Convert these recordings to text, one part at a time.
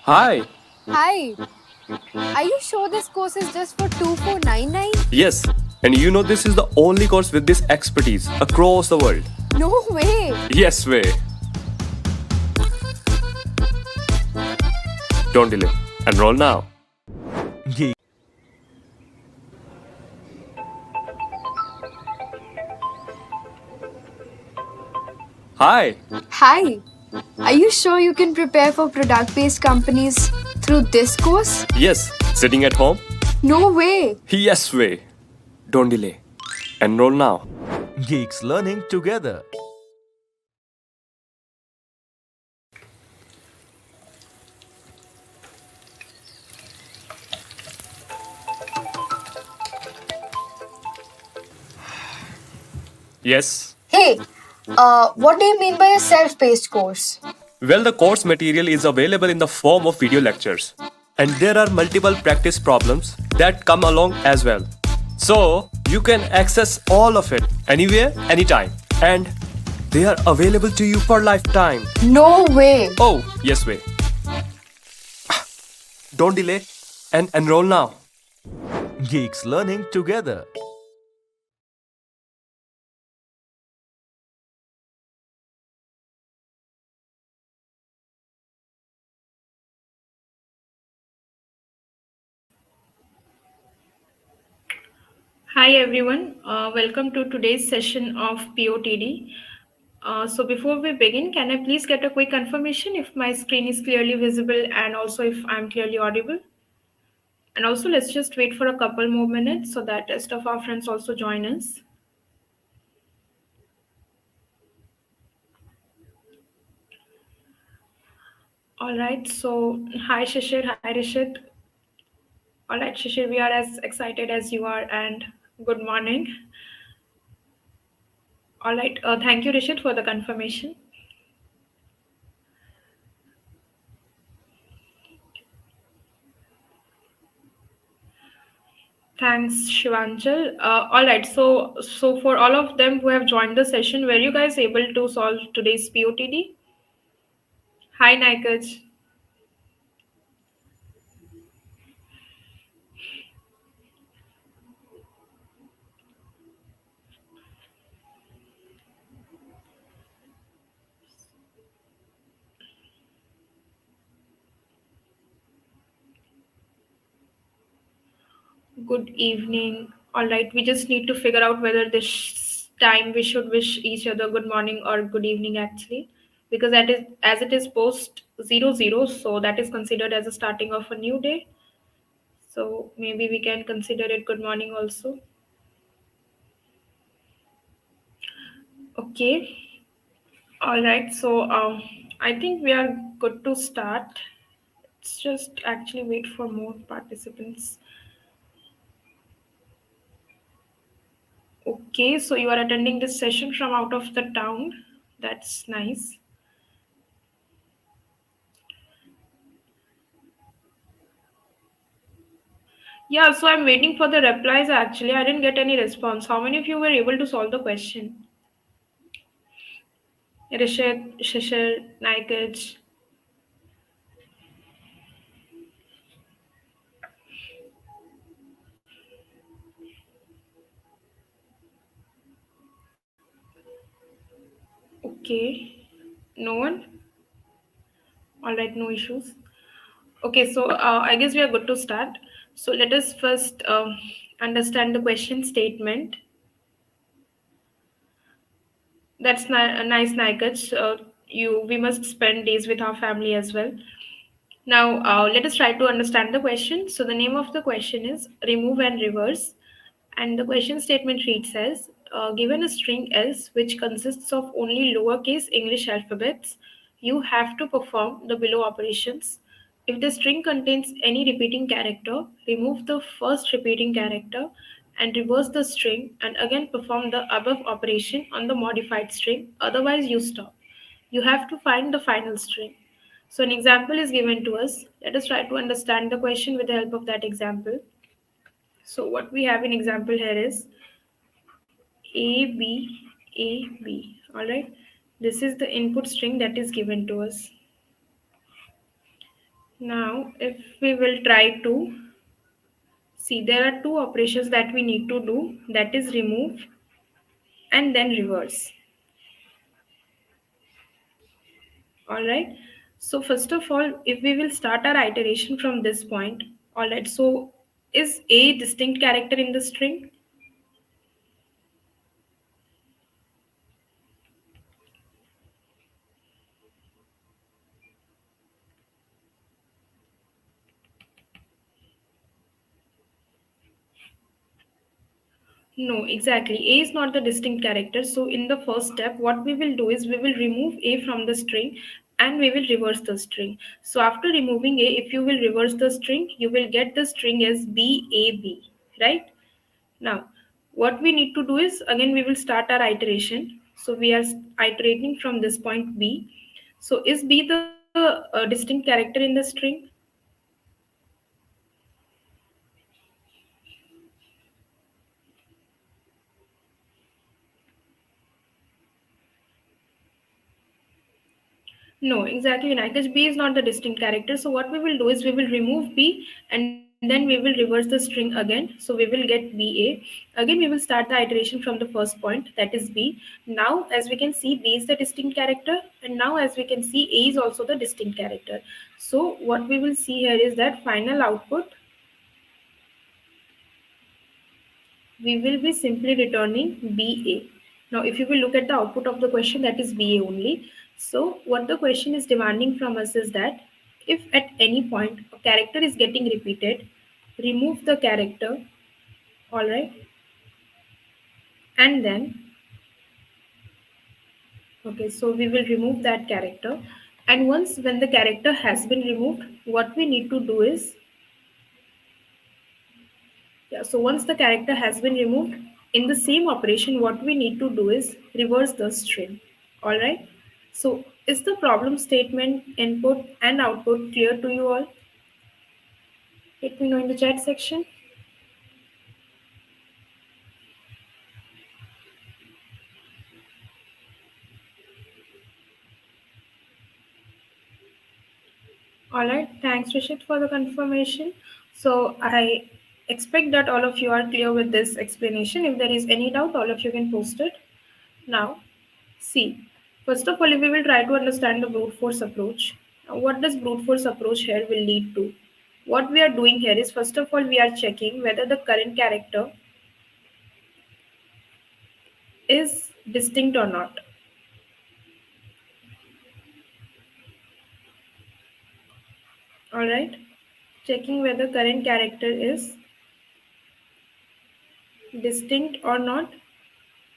Hi. Hi, are you sure this course is just for 2499? Yes, and you know this is the only course with this expertise across the world. No way! Yes, way. Don't delay. Enroll now. Hi. Hi, are you sure you can prepare for product based companies through this course? Yes, sitting at home? No way! Yes, way. Don't delay. Enroll now. Geeks learning together. Yes. Hey, what do you mean by a self paced course? Well, the course material is available in the form of video lectures. And there are multiple practice problems that come along as well. So, you can access all of it anywhere, anytime. And they are available to you for lifetime. No way! Oh, yes, way. Don't delay and enroll now. Geeks learning together. Hi everyone, welcome to today's session of POTD. So before we begin, can I please get a quick confirmation if my screen is clearly visible and also if I'm clearly audible? And also let's just wait for a couple more minutes so that rest of our friends also join us. All right, so hi Shishir, hi Rishit. All right, Shishir, we are as excited as you are and good morning. All right, thank you Rishit for the confirmation. Thanks, Shivanchal. All right, so for all of them who have joined the session, were you guys able to solve today's POTD? Hi, Naikaj. Good evening. All right, we just need to figure out whether this time we should wish each other good morning or good evening actually, because that is as it is post 00, so that is considered as a starting of a new day. So maybe we can consider it good morning also. Okay. All right. So I think we are good to start. Let's just actually wait for more participants. Okay, so you are attending this session from out of the town. That's nice. Yeah, so I'm waiting for the replies actually. I didn't get any response. How many of you were able to solve the question? Rishit, Shishir, Naikaj. Okay, no one? All right, no issues. Okay, so I guess we are good to start. So let us first understand the question statement. That's a nice, Naikaj. We must spend days with our family as well. Now, let us try to understand the question. So, the name of the question is remove and reverse. And the question statement reads as given a string S which consists of only lowercase English alphabets, you have to perform the below operations. If the string contains any repeating character, remove the first repeating character and reverse the string and again perform the above operation on the modified string. Otherwise, you stop. You have to find the final string. So, an example is given to us. Let us try to understand the question with the help of that example. So, what we have in example here is A, B, A, B. All right. This is the input string that is given to us. Now, if we will try to see, there are two operations that we need to do, that is remove and then reverse. All right. So first of all, if we will start our iteration from this point, all right. So is a distinct character in the string? No, exactly. A is not the distinct character. So in the first step, what we will do is we will remove A from the string and we will reverse the string. So after removing A, if you will reverse the string, you will get the string as BAB, right? Now, what we need to do is again we will start our iteration. So we are iterating from this point B. So is B the distinct character in the string? No, exactly, Vinay. B is not the distinct character. So what we will do is we will remove B and then we will reverse the string again. So we will get BA. Again, we will start the iteration from the first point, that is B. Now, as we can see, B is the distinct character, and now as we can see, A is also the distinct character. So what we will see here is that final output, we will be simply returning BA. Now, if you will look at the output of the question, that is BA only. So, what the question is demanding from us is that if at any point a character is getting repeated, remove the character, all right, and then, okay, so we will remove that character. And once when the character has been removed, what we need to do is, yeah, so once the character has been removed, in the same operation, what we need to do is reverse the string. All right. So is the problem statement input and output clear to you all? Let me know in the chat section. All right. Thanks, Rishit, for the confirmation. So I expect that all of you are clear with this explanation. If there is any doubt, all of you can post it. Now, see, first of all, if we will try to understand the brute force approach, what does brute force approach here will lead to? What we are doing here is, first of all, we are checking whether the current character is distinct or not. All right, checking whether current character is distinct or not.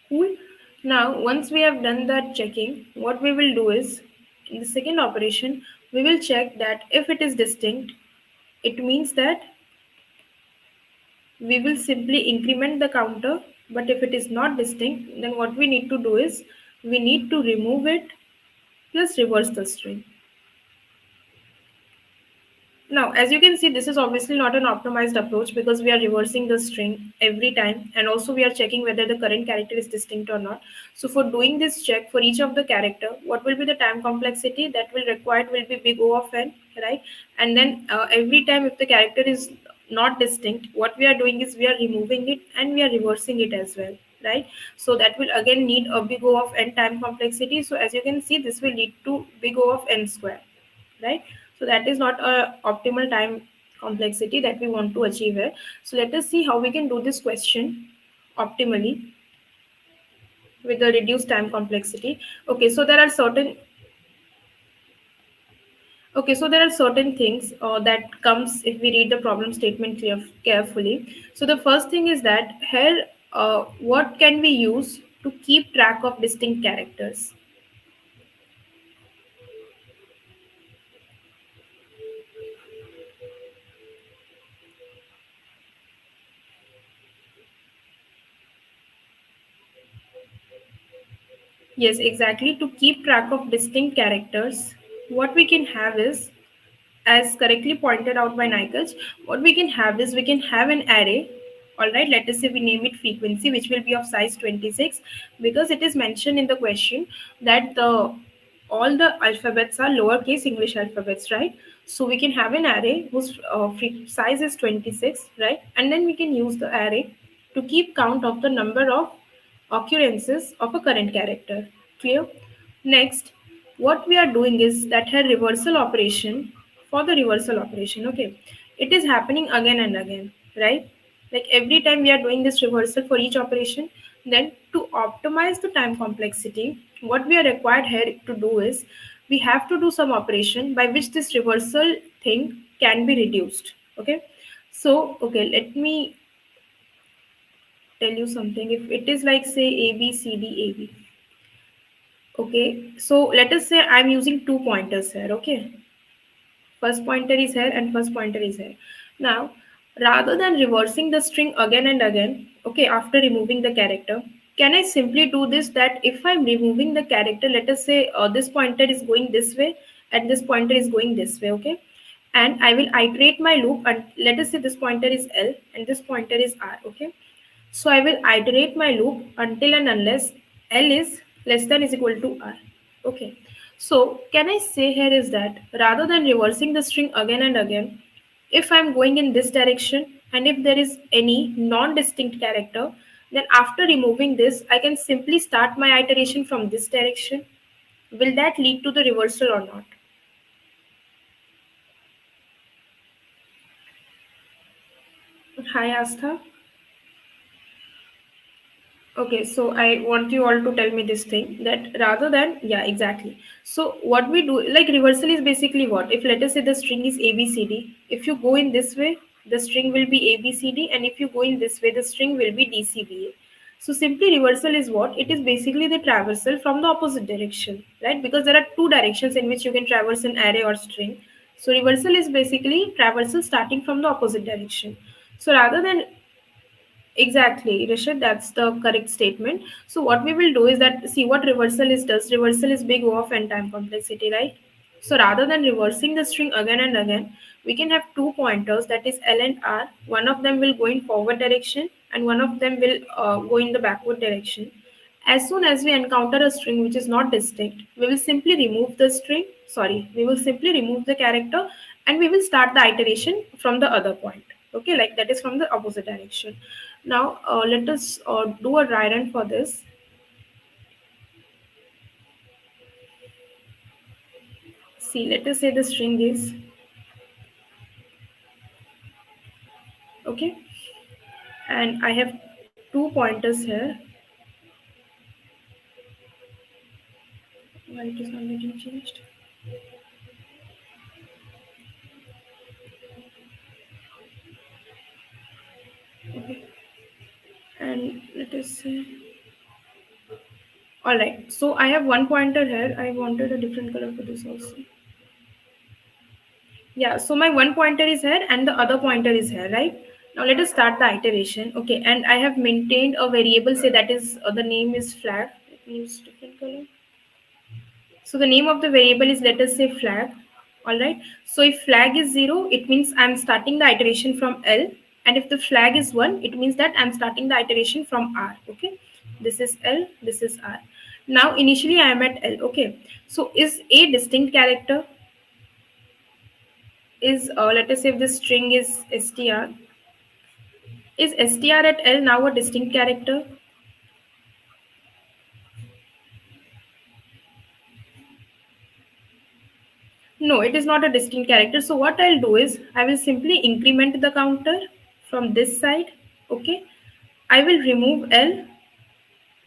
Cool. Now, once we have done that checking, what we will do is, in the second operation, we will check that if it is distinct, it means that we will simply increment the counter. But if it is not distinct, then what we need to do is we need to remove it plus reverse the string. Now, as you can see, this is obviously not an optimized approach because we are reversing the string every time, and also we are checking whether the current character is distinct or not. So for doing this check for each of the character, what will be the time complexity that will required will be big O of n, right? And then every time if the character is not distinct, what we are doing is we are removing it and we are reversing it as well, right? So that will again need a big O of n time complexity. So as you can see, this will lead to big O of n square, right? So that is not a optimal time complexity that we want to achieve here. So let us see how we can do this question optimally with the reduced time complexity. Okay, so there are certain things that comes if we read the problem statement carefully. So the first thing is that here, what can we use to keep track of distinct characters? Yes, exactly. To keep track of distinct characters, what we can have is, as correctly pointed out by Nikos, what we can have is we can have an array. All right, let us say we name it frequency, which will be of size 26, because it is mentioned in the question that all the alphabets are lowercase English alphabets, right? So we can have an array whose size is 26, right? And then we can use the array to keep count of the number of occurrences of a current character. Clear? Next, what we are doing is that her reversal operation, for the reversal operation, okay, it is happening again and again, right? Like every time we are doing this reversal for each operation, then to optimize the time complexity, what we are required here to do is we have to do some operation by which this reversal thing can be reduced. Okay, so okay, let me tell you something. If it is like say a b c d a b, okay, so let us say I'm using two pointers here. Okay, first pointer is here and first pointer is here. Now, rather than reversing the string again and again, okay, after removing the character, can I simply do this that if I'm removing the character, let us say this pointer is going this way and this pointer is going this way, okay? And I will iterate my loop and let us say this pointer is L and this pointer is R, okay? So I will iterate my loop until and unless L is less than is equal to R. Okay. So can I say here is that rather than reversing the string again and again, if I'm going in this direction and if there is any non-distinct character, then after removing this, I can simply start my iteration from this direction. Will that lead to the reversal or not? Hi, Astha. Okay, so I want you all to tell me this thing that rather than, yeah, exactly. So what we do, like reversal is basically what? If let us say the string is ABCD, if you go in this way, the string will be ABCD, and if you go in this way, the string will be DCBA. So simply reversal is what? It is basically the traversal from the opposite direction, right? Because there are two directions in which you can traverse an array or string. So reversal is basically traversal starting from the opposite direction. So rather than exactly, Rishit, that's the correct statement. So what we will do is that see what reversal is does. Reversal is big O of n time complexity, right? So rather than reversing the string again and again, we can have two pointers that is L and R. One of them will go in forward direction and one of them will go in the backward direction. As soon as we encounter a string which is not distinct, we will simply remove the string, sorry, we will simply remove the character and we will start the iteration from the other point. Okay, like that is from the opposite direction. Now, let us do a dry run for this. See, let us say the string is, okay, and I have two pointers here. Why it is not getting changed? Okay, and let us say, all right, so I have one pointer here. I wanted a different color for this also. Yeah, so my one pointer is here and the other pointer is here, right? Now let us start the iteration. Okay, and I have maintained a variable, say that is the name is flag. Let me use different color. So the name of the variable is, let us say, flag. All right. So if flag is 0, it means I'm starting the iteration from L. And if the flag is 1, it means that I'm starting the iteration from R. Okay. This is L, this is R. Now initially I am at L. Okay. So is a distinct character? Is let us say if the string is str, is str at L now a distinct character? No, it is not a distinct character. So what I'll do is I will simply increment the counter from this side. Okay, I will remove L,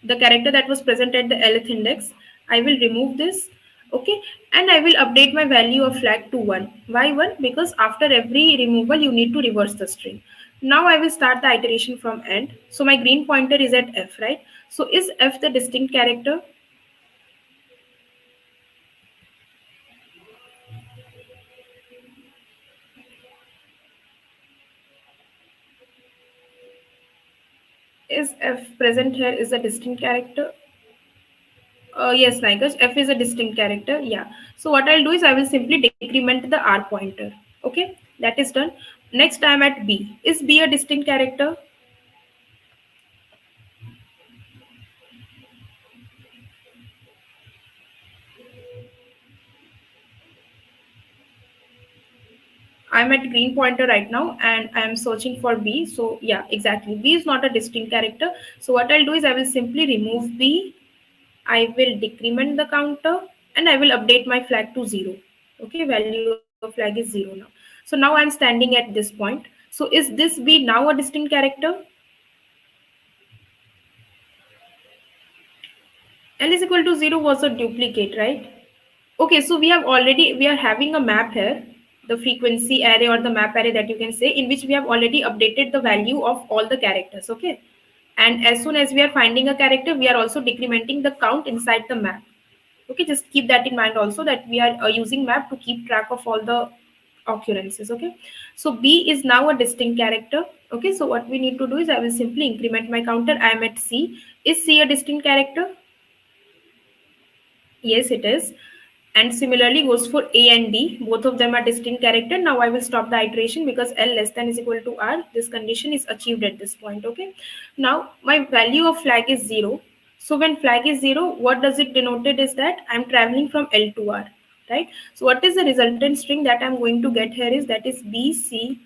the character that was present at the Lth index. I will remove this. Okay, and I will update my value of flag to 1. Why 1? Because after every removal you need to reverse the string. Now I will start the iteration from end. So my green pointer is at F, right? So is F the distinct character? Is F present here is a distinct character? Yes, Naikaj, F is a distinct character. Yeah. So what I'll do is I will simply decrement the R pointer. Okay, that is done. Next I'm at B. Is B a distinct character? I'm at green pointer right now and I am searching for B. So yeah, exactly. B is not a distinct character. So what I'll do is I will simply remove B. I will decrement the counter and I will update my flag to 0. Okay, value of flag is 0 now. So now I'm standing at this point. So is this B now a distinct character? L is equal to 0 was a duplicate, right? Okay, so we are having a map here, the frequency array or the map array that you can say, in which we have already updated the value of all the characters, okay? And as soon as we are finding a character, we are also decrementing the count inside the map. Okay, just keep that in mind also that we are using map to keep track of all the occurrences, okay? So B is now a distinct character, okay? So what we need to do is I will simply increment my counter. I am at C. Is C a distinct character? Yes, it is. And similarly goes for A and D. Both of them are distinct character. Now I will stop the iteration because L less than is equal to R. This condition is achieved at this point. Okay. Now my value of flag is 0. So when flag is 0, what does it denoted is that I'm traveling from L to R. Right. So what is the resultant string that I'm going to get here is that is B, C,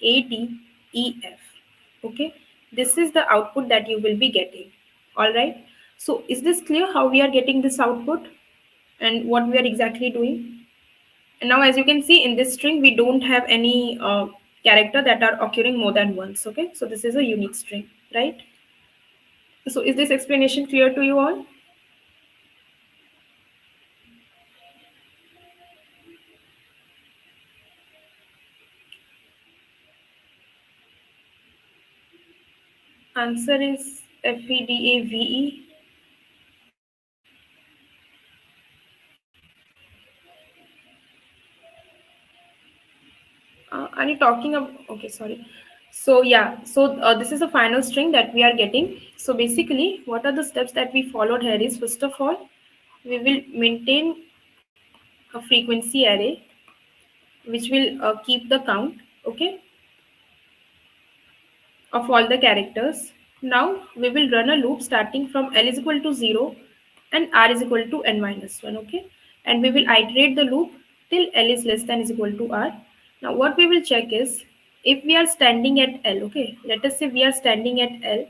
A, D, E, F. Okay. This is the output that you will be getting. All right. So is this clear how we are getting this output? And what we are exactly doing. And now as you can see in this string, we don't have any character that are occurring more than once. Okay, so this is a unique string, right? So is this explanation clear to you all? Answer is FEDAVE. Are you talking about? Okay, sorry. So yeah, so this is the final string that we are getting. So basically, what are the steps that we followed here is first of all, we will maintain a frequency array which will keep the count. Okay, of all the characters. Now we will run a loop starting from L is equal to 0 and R is equal to n minus 1. Okay. And we will iterate the loop till L is less than is equal to R. Now what we will check is if we are standing at L, okay, let us say we are standing at L,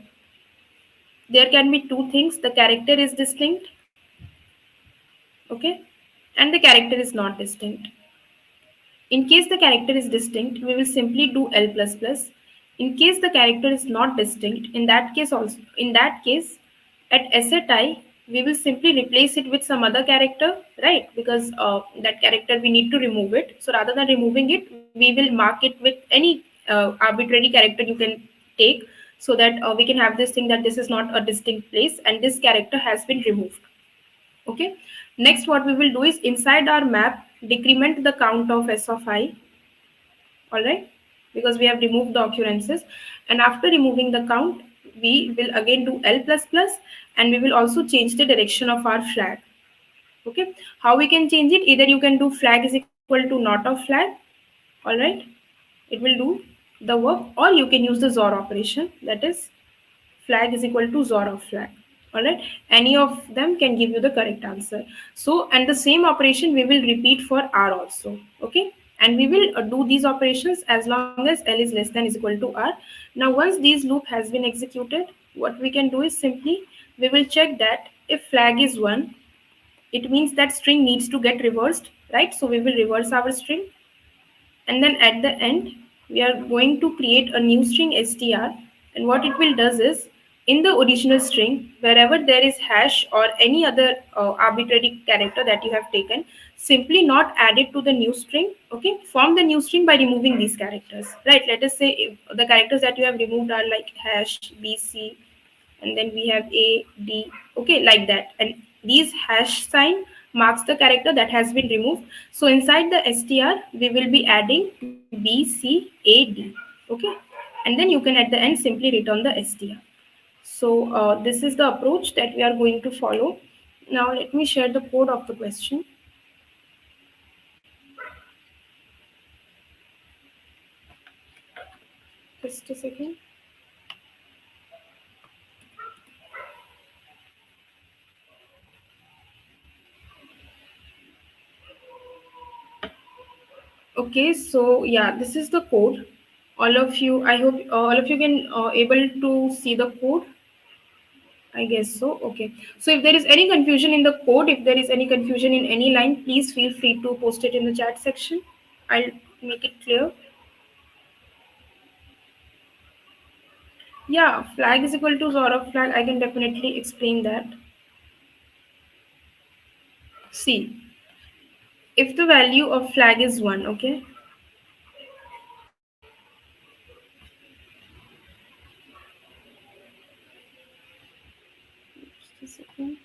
there can be two things. The character is distinct, okay, and the character is not distinct. In case the character is distinct, we will simply do L++. In case the character is not distinct, in that case, at SSI, we will simply replace it with some other character, right? Because that character we need to remove it. So rather than removing it, we will mark it with any arbitrary character you can take, so that we can have this thing that this is not a distinct place and this character has been removed. Okay. Next, what we will do is inside our map, decrement the count of S of I. All right. Because we have removed the occurrences. And after removing the count, we will again do L++ and we will also change the direction of our flag. Okay. How we can change it? Either you can do flag is equal to not of flag. All right. It will do the work, or you can use the XOR operation, that is flag is equal to XOR of flag. All right, any of them can give you the correct answer. So and the same operation we will repeat for R also. Okay, and we will do these operations as long as L is less than is equal to R. Now once these loop has been executed, what we can do is simply we will check that if flag is 1, it means that string needs to get reversed, right? So we will reverse our string, and then at the end we are going to create a new string str, and what it will does is in the original string wherever there is hash or any other arbitrary character that you have taken, simply not add it to the new string. Okay, form the new string by removing these characters, right? Let us say if the characters that you have removed are like hash bc, and then we have a d, okay, like that, and these hash sign marks the character that has been removed. So inside the str we will be adding b c a d. Okay, and then you can at the end simply return the str. So this is the approach that we are going to follow. Now let me share the code of the question. Just a second. Okay, so yeah, this is the code. All of you, I hope all of you can able to see the code. I guess so. Okay. So if there is any confusion in the code, if there is any confusion in any line, please feel free to post it in the chat section. I'll make it clear. Yeah, flag is equal to Zora flag. I can definitely explain that. See, if the value of flag is 1, okay, just a second.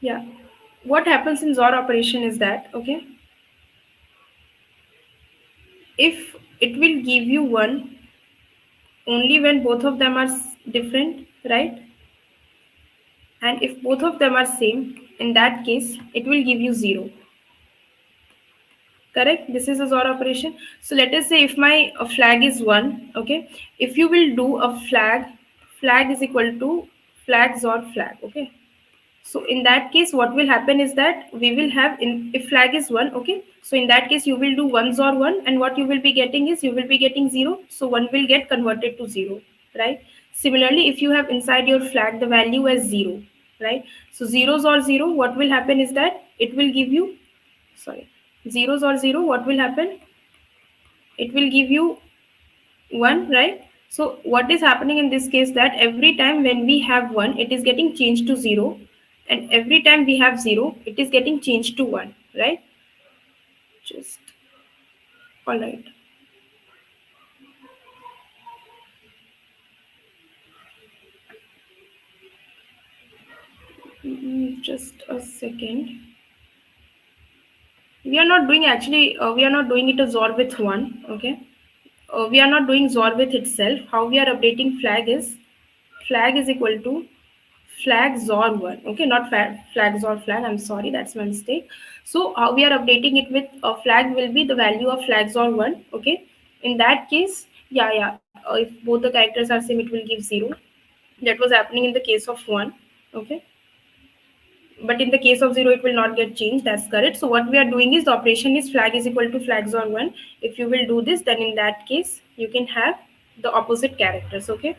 Yeah, what happens in XOR operation is that, okay, if it will give you 1 only when both of them are different, right? And if both of them are same, in that case, it will give you 0. Correct? This is a XOR operation. So let us say if my flag is 1, okay, if you will do a flag is equal to flag XOR flag, okay. So in that case, what will happen is that we will have in if flag is 1, okay. So in that case, you will do 1 or 1, and what you will be getting is you will be getting 0. So 1 will get converted to 0, right? Similarly, if you have inside your flag the value as 0, right? So zeros or 0, what will happen is that it will give you, sorry, zeros or 0, what will happen? It will give you 1, right? So what is happening in this case that every time when we have 1 it is getting changed to 0, and every time we have 0 it is getting changed to 1, right? Just all right. Just a second. We are not doing actually we are not doing it as XOR with 1, okay. We are not doing XOR with itself. How we are updating flag is flag is equal to flag XOR 1, okay, not flag XOR flag, I'm sorry, that's my mistake. So we are updating it with a flag will be the value of flag XOR 1, okay. In that case, yeah, if both the characters are same it will give 0. That was happening in the case of 1, okay, but in the case of 0 it will not get changed, that's correct. So what we are doing is the operation is flag is equal to flag XOR 1. If you will do this, then in that case you can have the opposite characters, okay.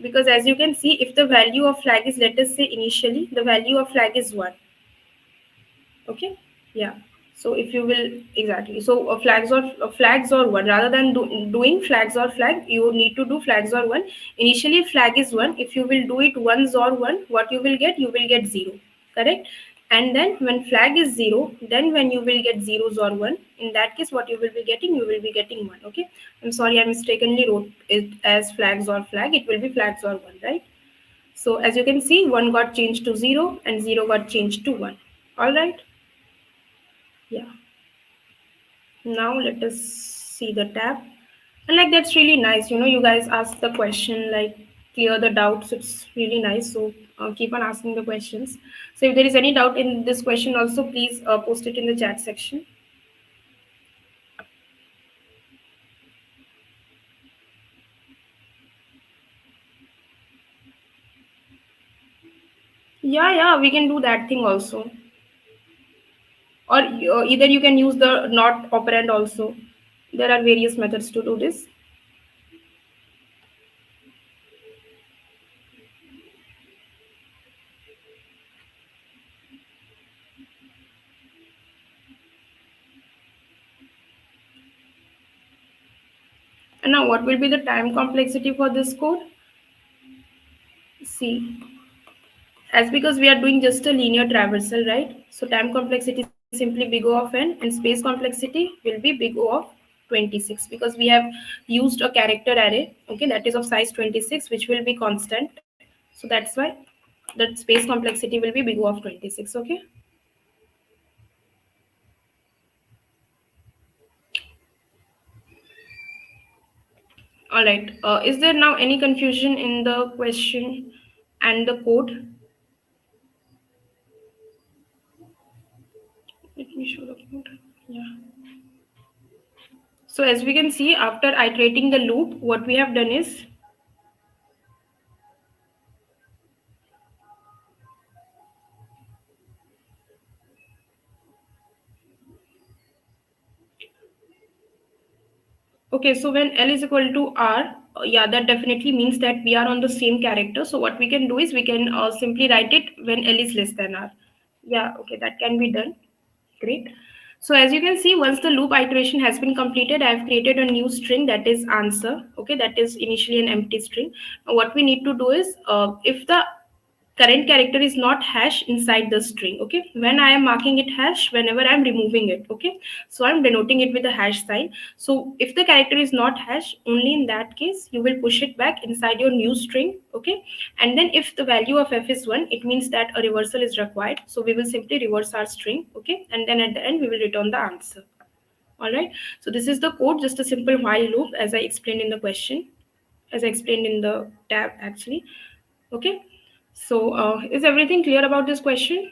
Because as you can see, if the value of flag is, let us say initially the value of flag is 1, okay, yeah. So if you will, exactly, so flags or 1, rather than doing flags or flag, you need to do flags or 1. Initially flag is 1, if you will do it once or 1, what you will get, you will get 0, correct. And then when flag is 0, then when you will get zeros or 1, in that case what you will be getting, you will be getting 1, okay. I'm sorry, I mistakenly wrote it as flags or flag, it will be flags or 1, right? So as you can see, 1 got changed to 0 and 0 got changed to 1. All right. Yeah. Now let us see the tab. And like that's really nice. You know, you guys ask the question, like clear the doubts. It's really nice. So keep on asking the questions. So if there is any doubt in this question also, please post it in the chat section. Yeah, we can do that thing also. Or either you can use the not operand also. There are various methods to do this. And now what will be the time complexity for this code? See, as because we are doing just a linear traversal, right? So time complexity is simply big O of n, and space complexity will be big O of 26, because we have used a character array, okay, that is of size 26, which will be constant. So that's why the space complexity will be big O of 26, okay. All right. Is there now any confusion in the question and the code? Let me show the code. Yeah. So as we can see, after iterating the loop, what we have done is Okay, so when L is equal to R, yeah, that definitely means that we are on the same character. So what we can do is we can simply write it when L is less than R. Yeah, okay, that can be done. Great. So as you can see, once the loop iteration has been completed, I have created a new string that is answer. Okay, that is initially an empty string. Now what we need to do is, if the current character is not hash inside the string, okay, when I am marking it hash, whenever I am removing it, okay, so I'm denoting it with a hash sign. So if the character is not hash, only in that case you will push it back inside your new string, okay. And then if the value of f is 1, it means that a reversal is required, so we will simply reverse our string, okay, and then at the end we will return the answer. All right, so this is the code, just a simple while loop, as I explained in the question, as I explained in the tab actually. Okay, so is everything clear about this question?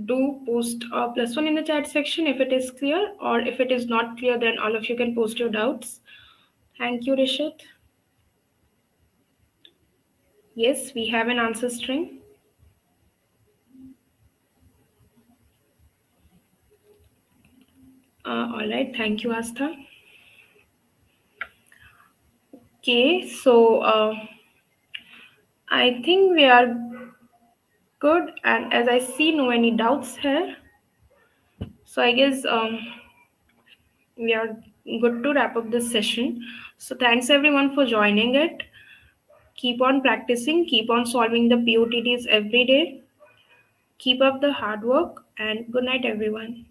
Do post a plus one in the chat section if it is clear, or if it is not clear, then all of you can post your doubts. Thank you, Rishit. Yes, we have an answer string. All right, thank you, Astha. Okay, so I think we are good, and as I see no any doubts here, so I guess we are good to wrap up this session. So thanks everyone for joining it. Keep on practicing, keep on solving the POTDs every day. Keep up the hard work, and good night, everyone.